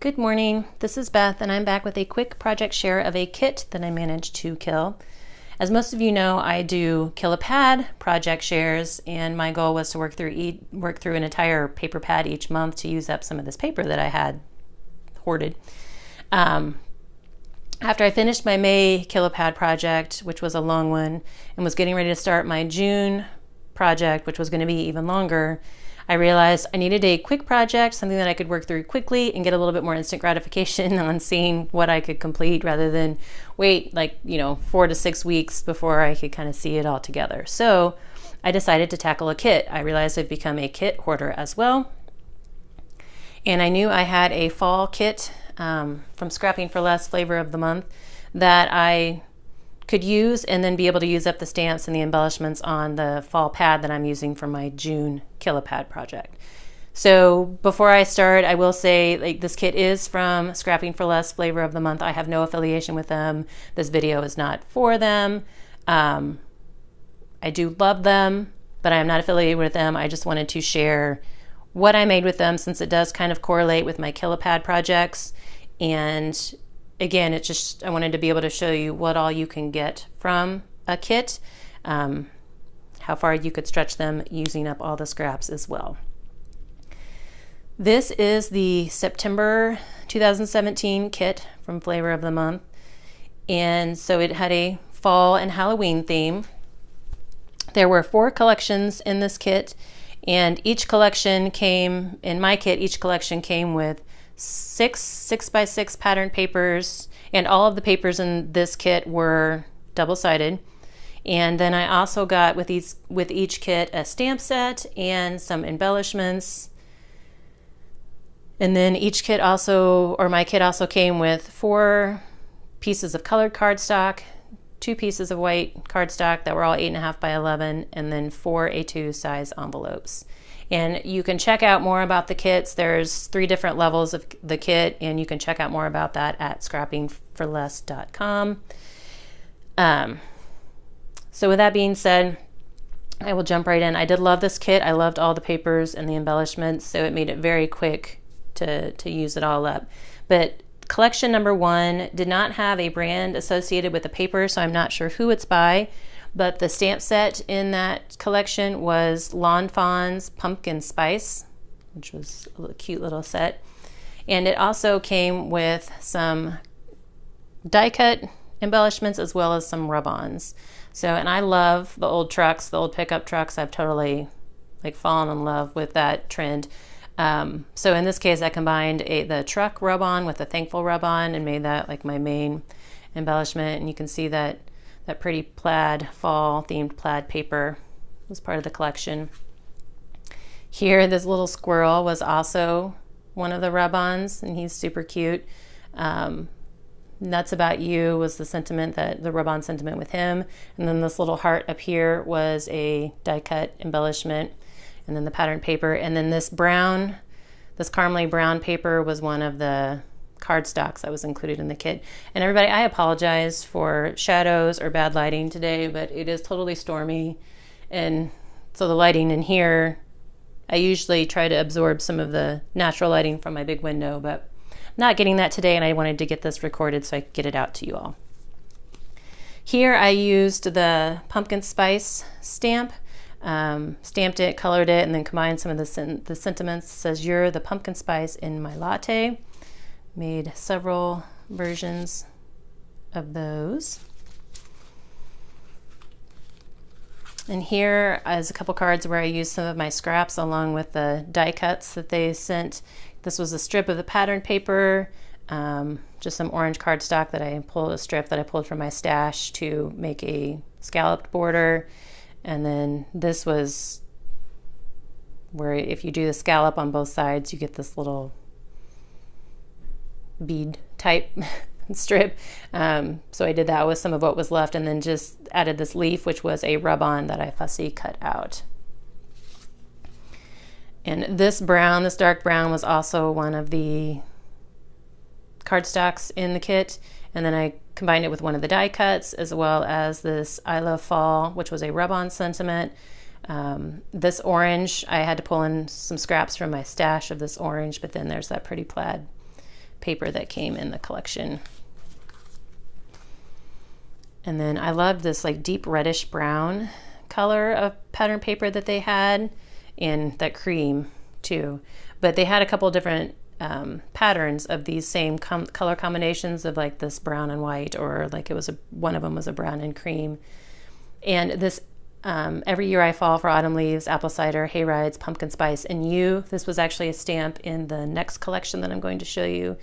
Good morning, this is Beth and I'm back with a quick project share of a kit that I managed to kill. As most of you know, I do kill a pad project shares, and my goal was to work through an entire paper pad each month to use up some of this paper that I had hoarded. After I finished my May kill a pad project, which was a long one, and was getting ready to start my June project, which was going to be even longer, I realized I needed a quick project, something that I could work through quickly and get a little bit more instant gratification on seeing what I could complete rather than wait 4 to 6 weeks before I could kind of see it all together. So I decided to tackle a kit. I realized I've become a kit hoarder as well. And I knew I had a fall kit from Scrapping for Less Flavor of the Month that I could use and then be able to use up the stamps and the embellishments on the fall pad that I'm using for my June Kill-A-Pad project. So before I start, I will say this kit is from Scrapping for Less Flavor of the Month. I have no affiliation with them. This video is not for them. I do love them, but I am not affiliated with them. I just wanted to share what I made with them since it does kind of correlate with my Kill-A-Pad projects. And again, it's just, I wanted to be able to show you what all you can get from a kit, how far you could stretch them using up all the scraps as well. This is the September 2017 kit from Flavor of the Month. And so it had a fall and Halloween theme. There were 4 collections in this kit, and each collection came, in my kit, each collection came with 6x6 patterned papers, and all of the papers in this kit were double-sided. And then I also got with each kit a stamp set and some embellishments. And then each kit also, or my kit also came with 4 pieces of colored cardstock, 2 pieces of white cardstock that were all 8.5 by 11, and then 4 A2 size envelopes. And you can check out more about the kits. There's 3 different levels of the kit, and you can check out more about that at scrappingforless.com. So with that being said, I will jump right in. I did love this kit. I loved all the papers and the embellishments, so it made it very quick to use it all up. But collection number 1 did not have a brand associated with the paper, so I'm not sure who it's by. But the stamp set in that collection was Lawn Fawn's Pumpkin Spice, which was a cute little set. And it also came with some die cut embellishments as well as some rub-ons. So, and I love the old trucks, the old pickup trucks. I've totally fallen in love with that trend. So in this case, I combined the truck rub-on with the Thankful rub-on and made that my main embellishment. And you can see that pretty plaid, fall themed plaid paper was part of the collection. Here, this little squirrel was also one of the rub-ons, and he's super cute. Nuts About You was the sentiment, the rub-on sentiment with him. And then this little heart up here was a die cut embellishment, and then the patterned paper. And then this caramely brown paper was one of the cardstocks that was included in the kit. And everybody, I apologize for shadows or bad lighting today, but it is totally stormy, and so the lighting in here, I usually try to absorb some of the natural lighting from my big window, but I'm not getting that today, and I wanted to get this recorded so I could get it out to you all. Here I used the pumpkin spice stamp, stamped it, colored it, and then combined some of the sentiments. It says, "You're the pumpkin spice in my latte." Made several versions of those. And here is a couple cards where I used some of my scraps along with the die cuts that they sent. This was a strip of the patterned paper, just some orange cardstock that I pulled, a strip that I pulled from my stash to make a scalloped border. And then this was where if you do the scallop on both sides, you get this little bead type strip. So I did that with some of what was left, and then just added this leaf, which was a rub-on that I fussy cut out. And this dark brown, was also one of the cardstocks in the kit. And then I combined it with one of the die cuts, as well as this I Love Fall, which was a rub-on sentiment. This orange, I had to pull in some scraps from my stash of this orange, but then there's that pretty plaid paper that came in the collection. And then I loved this like deep reddish brown color of pattern paper that they had, and that cream too. But they had a couple different patterns of these same color combinations of like this brown and white, or like it was one of them was a brown and cream. And this every year I fall for autumn leaves, apple cider, hay rides, pumpkin spice, and you. This was actually a stamp in the next collection that I'm going to show you,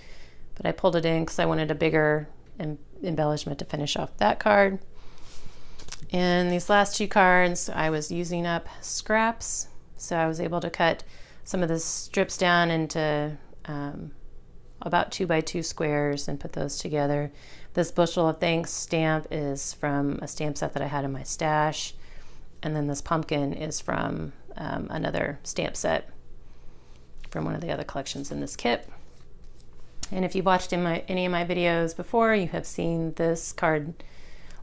but I pulled it in because I wanted a bigger embellishment to finish off that card. And these last two cards, I was using up scraps, so I was able to cut some of the strips down into about 2x2 squares and put those together. This Bushel of Thanks stamp is from a stamp set that I had in my stash, and then this pumpkin is from another stamp set from one of the other collections in this kit. And if you've watched any of my videos before, you have seen this card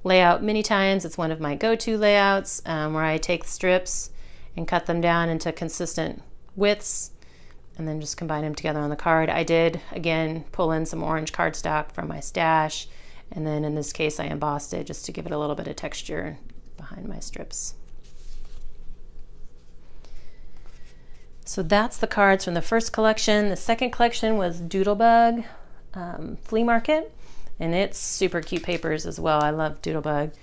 layout many times. It's one of my go-to layouts where I take strips and cut them down into consistent widths and then just combine them together on the card. I did, again, pull in some orange cardstock from my stash, and then in this case I embossed it just to give it a little bit of texture behind my strips. So that's the cards from the first collection. The second collection was Doodlebug Flea Market, and it's super cute papers as well. I love Doodlebug.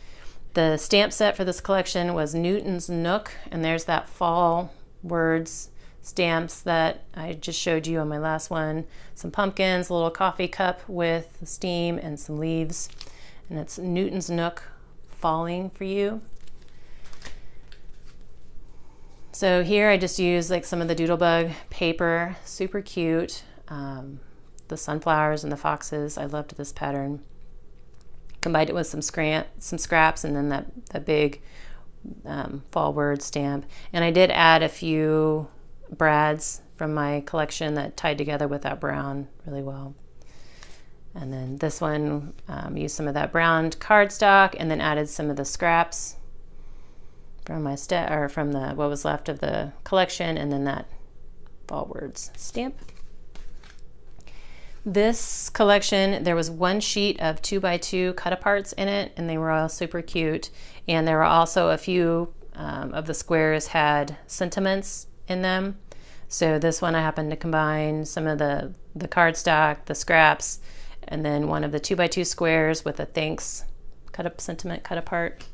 The stamp set for this collection was Newton's Nook, and there's that fall words stamps that I just showed you on my last one. Some pumpkins, a little coffee cup with steam, and some leaves. And it's Newton's Nook falling for you. So here I just used like some of the Doodlebug paper, super cute. The sunflowers and the foxes, I loved this pattern. Combined it with some scraps, and then that big fall word stamp. And I did add a few brads from my collection that tied together with that brown really well. And then this one used some of that brown cardstock and then added some of the scraps from my from the what was left of the collection, and then that fall words stamp. This collection, there was one sheet of 2x2 cut-aparts in it, and they were all super cute. And there were also a few of the squares had sentiments in them. So this one I happened to combine some of the cardstock, the scraps, and then one of the 2x2 squares with a thanks sentiment cut apart.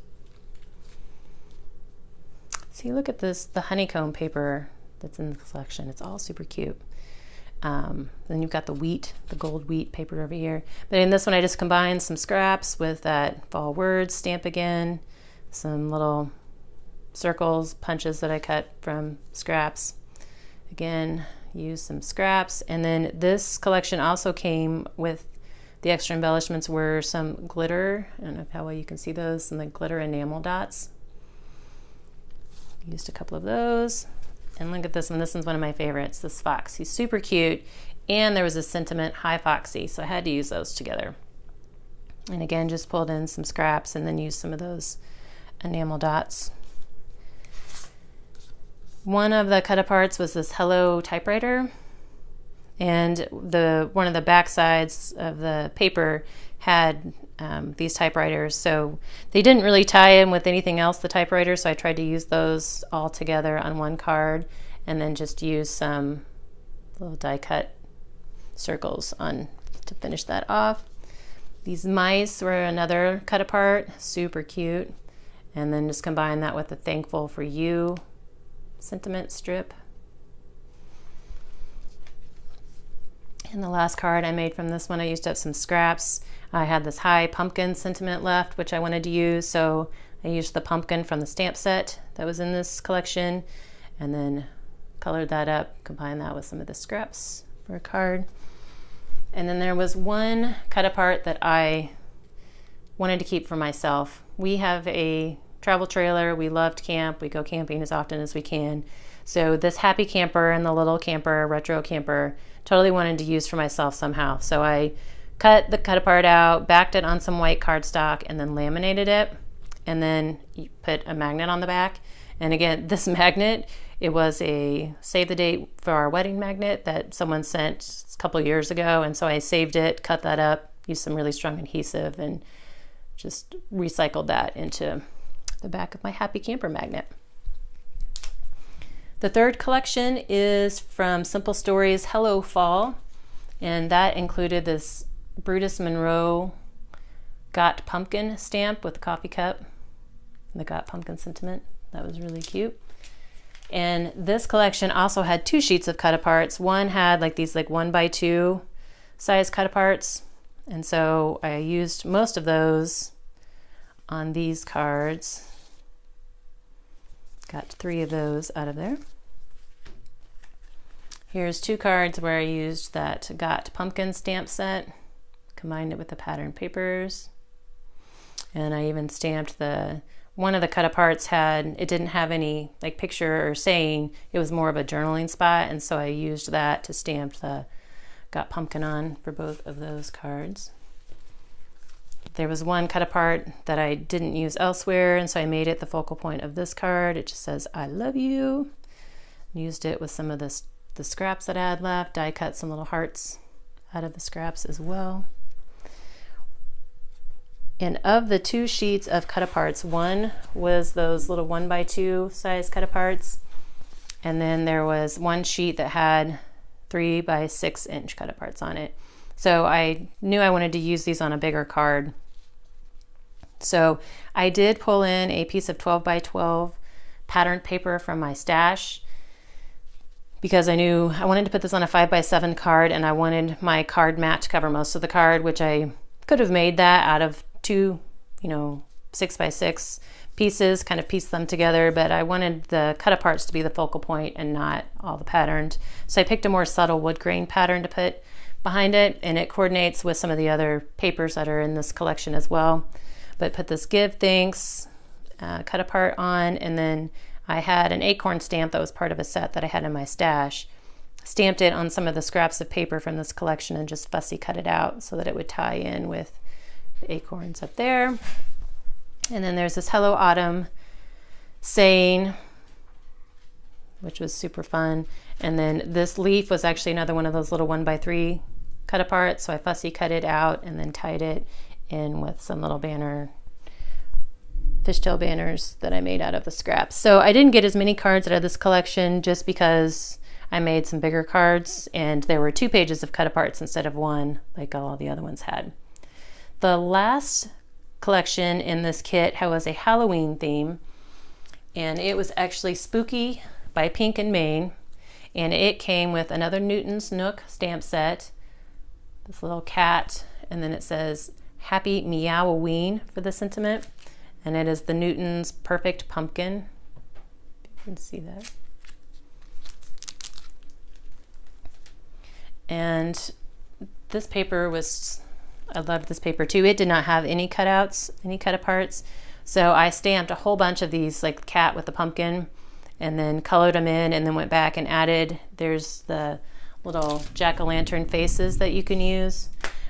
See, look at this, the honeycomb paper that's in the collection. It's all super cute. Then you've got the gold wheat paper over here. But in this one, I just combined some scraps with that fall words stamp again, some little circles, punches that I cut from scraps. Again, use some scraps. And then this collection also came with the extra embellishments were some glitter. I don't know how well you can see those, some like glitter enamel dots. Used a couple of those. And look at this one. This one's one of my favorites, this fox. He's super cute. And there was a sentiment, Hi Foxy. So I had to use those together. And again, just pulled in some scraps and then used some of those enamel dots. One of the cut-aparts was this Hello typewriter. And one of the back sides of the paper had these typewriters. So they didn't really tie in with anything else, the typewriter, so I tried to use those all together on one card and then just use some little die cut circles to finish that off. These mice were another cut apart, super cute. And then just combine that with the Thankful for You sentiment strip. And the last card I made from this one, I used up some scraps. I had this Hi Pumpkin sentiment left, which I wanted to use, so I used the pumpkin from the stamp set that was in this collection, and then colored that up, combined that with some of the scraps for a card. And then there was one cut apart that I wanted to keep for myself. We have a travel trailer. We love to camp. We go camping as often as we can. So this happy camper and the little camper, retro camper, totally wanted to use for myself somehow. So I cut the cut apart out, backed it on some white cardstock, and then laminated it. And then you put a magnet on the back. And again, this magnet It was a save the date for our wedding magnet that someone sent a couple years ago, and so I saved it, cut that up, used some really strong adhesive, and just recycled that into the back of my Happy Camper magnet. The third collection is from Simple Stories Hello Fall, and that included this Brutus Monroe Got Pumpkin stamp with a coffee cup, the Got Pumpkin sentiment. That was really cute. And this collection also had 2 sheets of cut-aparts. One had like these 1x2 size cut-aparts, and so I used most of those on these cards. Got 3 of those out of there. Here's 2 cards where I used that Got Pumpkin stamp set, combined it with the pattern papers. And I even stamped one of the cut-aparts it didn't have any picture or saying, it was more of a journaling spot, and so I used that to stamp the Got Pumpkin on for both of those cards. There was one cut-apart that I didn't use elsewhere, and so I made it the focal point of this card. It just says, I love you. Used it with some of the scraps that I had left. I cut some little hearts out of the scraps as well. And of the 2 sheets of cut-aparts, one was those little 1x2 size cut-aparts, and then there was one sheet that had 3x6 inch cut-aparts on it. So I knew I wanted to use these on a bigger card. So I did pull in a piece of 12x12 patterned paper from my stash, because I knew I wanted to put this on a 5x7 card, and I wanted my card mat to cover most of the card, which I could have made that out of 2, 6x6 pieces, kind of piece them together, but I wanted the cut-aparts to be the focal point and not all the patterned. So I picked a more subtle wood grain pattern to put behind it, and it coordinates with some of the other papers that are in this collection as well. But put this Give Thanks cut-apart on, and then I had an acorn stamp that was part of a set that I had in my stash. Stamped it on some of the scraps of paper from this collection and just fussy cut it out so that it would tie in with the acorns up there. And then there's this Hello Autumn saying, which was super fun. And then this leaf was actually another one of those little 1x3 cut apart. So I fussy cut it out and then tied it in with some little fishtail banners that I made out of the scraps. So I didn't get as many cards out of this collection just because I made some bigger cards, and there were 2 pages of cut aparts instead of 1 like all the other ones had. The last collection in this kit was a Halloween theme, and it was actually Spooky by Pink and Main, and it came with another Newton's Nook stamp set, this little cat, and then it says Happy Meowoween for the sentiment, and it is the Newton's Perfect Pumpkin. You can see that. And this paper I loved this paper too. It did not have any cutouts, any cut aparts. So I stamped a whole bunch of these, like the cat with the pumpkin, and then colored them in, and then went back and added, there's the little jack-o'-lantern faces that you can use.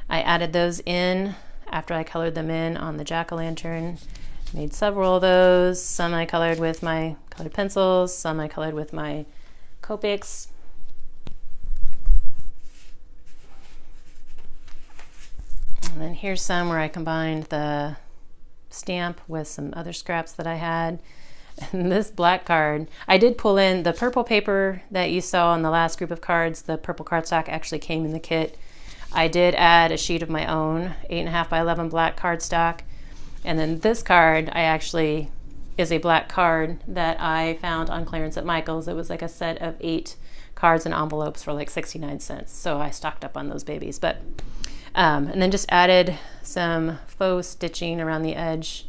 I added those in after I colored them in on the jack-o'-lantern. Made several of those. Some I colored with my colored pencils, some I colored with my Copics. And then here's some where I combined the stamp with some other scraps that I had. And this black card, I did pull in the purple paper that you saw in the last group of cards. The purple cardstock actually came in the kit. I did add a sheet of my own 8.5 by 11 black cardstock. And then this card is a black card that I found on clearance at Michael's. It was like a set of 8 cards and envelopes for like 69 cents. So I stocked up on those babies. And then just added some faux stitching around the edge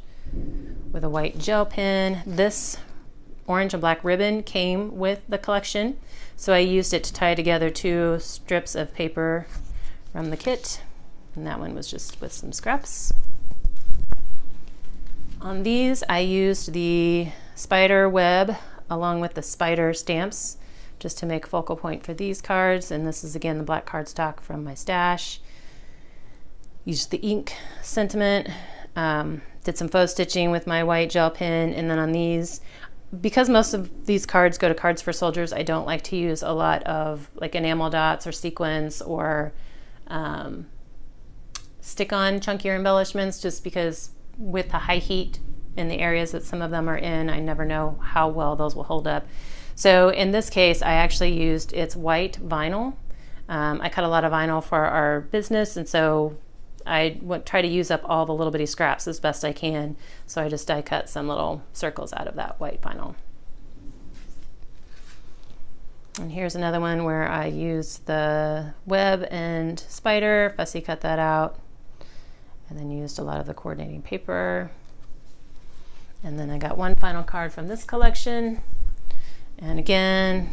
with a white gel pen. This orange and black ribbon came with the collection, so I used it to tie together 2 strips of paper from the kit, and that one was just with some scraps. On these, I used the spider web along with the spider stamps just to make focal point for these cards, and this is again the black cardstock from my stash. Used the ink sentiment, did some faux stitching with my white gel pen, and then on these because most of these cards go to Cards for Soldiers, I don't like to use a lot of like enamel dots or sequins or stick-on chunkier embellishments, just because with the high heat in the areas that some of them are in, I never know how well those will hold up. So in this case, I actually used its white vinyl. I cut a lot of vinyl for our business, and so I try to use up all the little bitty scraps as best I can. So I just die cut some little circles out of that white vinyl. And here's another one where I used the web and spider, fussy cut that out, and then used a lot of the coordinating paper. And then I got one final card from this collection. And again,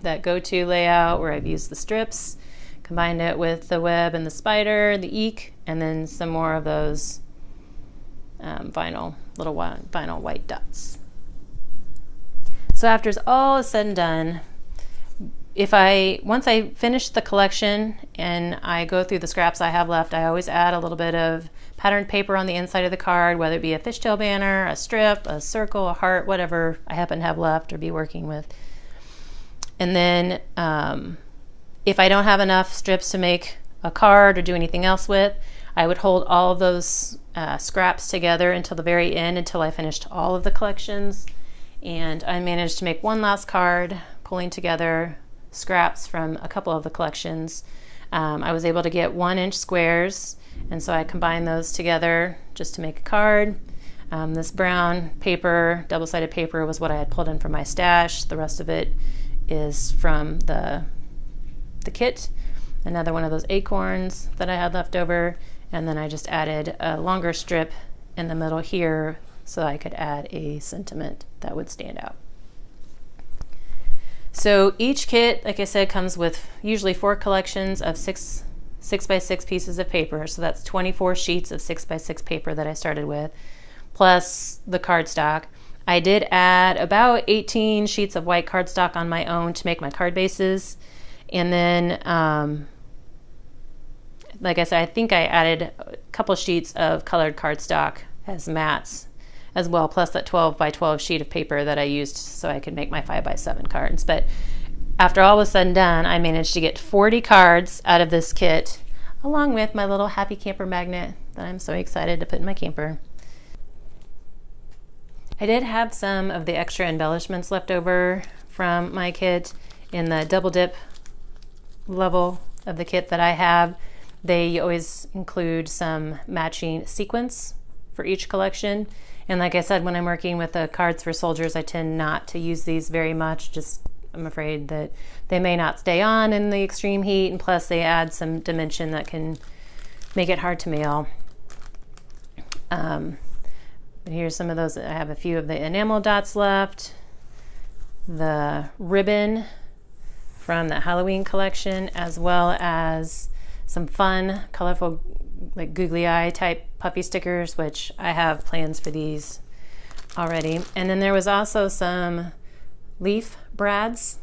that go-to layout where I've used the strips, combined it with the web and the spider, the eek, and then some more of those vinyl white dots. So after all is said and done, once I finish the collection and I go through the scraps I have left, I always add a little bit of patterned paper on the inside of the card, whether it be a fishtail banner, a strip, a circle, a heart, whatever I happen to have left or be working with. And then if I don't have enough strips to make a card or do anything else with, I would hold all of those scraps together until the very end, until I finished all of the collections. And I managed to make one last card, pulling together scraps from a couple of the collections. I was able to get 1-inch squares, and so I combined those together just to make a card. This brown paper, double-sided paper, was what I had pulled in from my stash. The rest of it is from the kit. Another one of those acorns that I had left over, and then I just added a longer strip in the middle here so I could add a sentiment that would stand out. So each kit, like I said, comes with usually 4 collections of 6 by 6 pieces of paper. So that's 24 sheets of 6 by 6 paper that I started with, plus the cardstock. I did add about 18 sheets of white cardstock on my own to make my card bases. And then, like I said, I think I added a couple sheets of colored cardstock as mats as well, plus that 12 by 12 sheet of paper that I used so I could make my 5 by 7 cards. But after all was said and done, I managed to get 40 cards out of this kit, along with my little Happy Camper magnet that I'm so excited to put in my camper. I did have some of the extra embellishments left over from my kit in the double dip level of the kit that I have. They always include some matching sequins for each collection. And like I said, when I'm working with the Cards for Soldiers, I tend not to use these very much. Just I'm afraid that they may not stay on in the extreme heat, and plus they add some dimension that can make it hard to mail. But here's some of those. I have a few of the enamel dots left. The ribbon from the Halloween collection, as well as some fun, colorful, like googly eye type puffy stickers, which I have plans for these already. And then there was also some leaf brads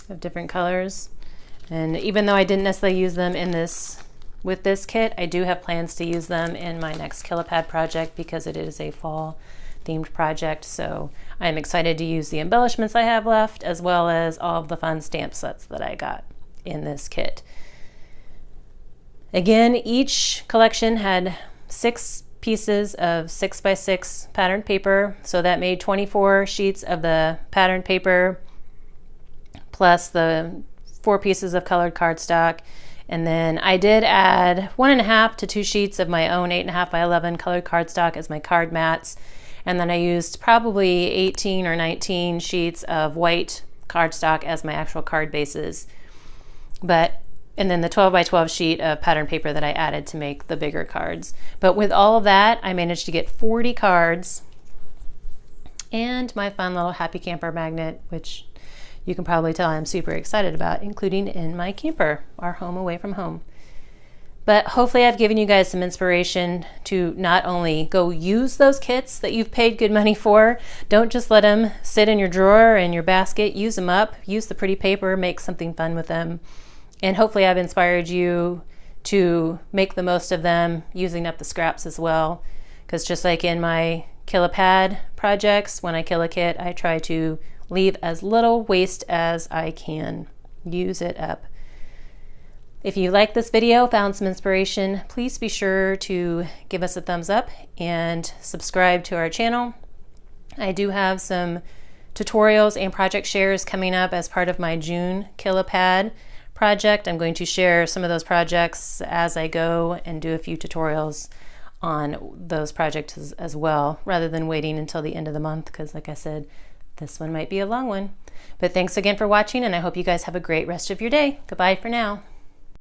of different colors. And even though I didn't necessarily use them with this kit, I do have plans to use them in my next Killapad project because it is a fall themed project. So I'm excited to use the embellishments I have left, as well as all of the fun stamp sets that I got in this kit. Again, each collection had 6 pieces of 6 by 6 patterned paper. So that made 24 sheets of the patterned paper, plus the 4 pieces of colored cardstock. And then I did add 1.5 to 2 sheets of my own 8.5 by 11 colored cardstock as my card mats. And then I used probably 18 or 19 sheets of white cardstock as my actual card bases. And then the 12 by 12 sheet of patterned paper that I added to make the bigger cards. But with all of that, I managed to get 40 cards and my fun little Happy Camper magnet, which you can probably tell I'm super excited about, including in my camper, our home away from home. But hopefully I've given you guys some inspiration to not only go use those kits that you've paid good money for, don't just let them sit in your drawer and your basket, use them up, use the pretty paper, make something fun with them. And hopefully I've inspired you to make the most of them, using up the scraps as well. Because just like in my Kilopad projects, when I kill a kit, I try to leave as little waste as I can. Use it up. If you like this video, found some inspiration, please be sure to give us a thumbs up and subscribe to our channel. I do have some tutorials and project shares coming up as part of my June Kilopad project. I'm going to share some of those projects as I go and do a few tutorials on those projects as well, rather than waiting until the end of the month, because like I said, this one might be a long one. But thanks again for watching, and I hope you guys have a great rest of your day. Goodbye for now.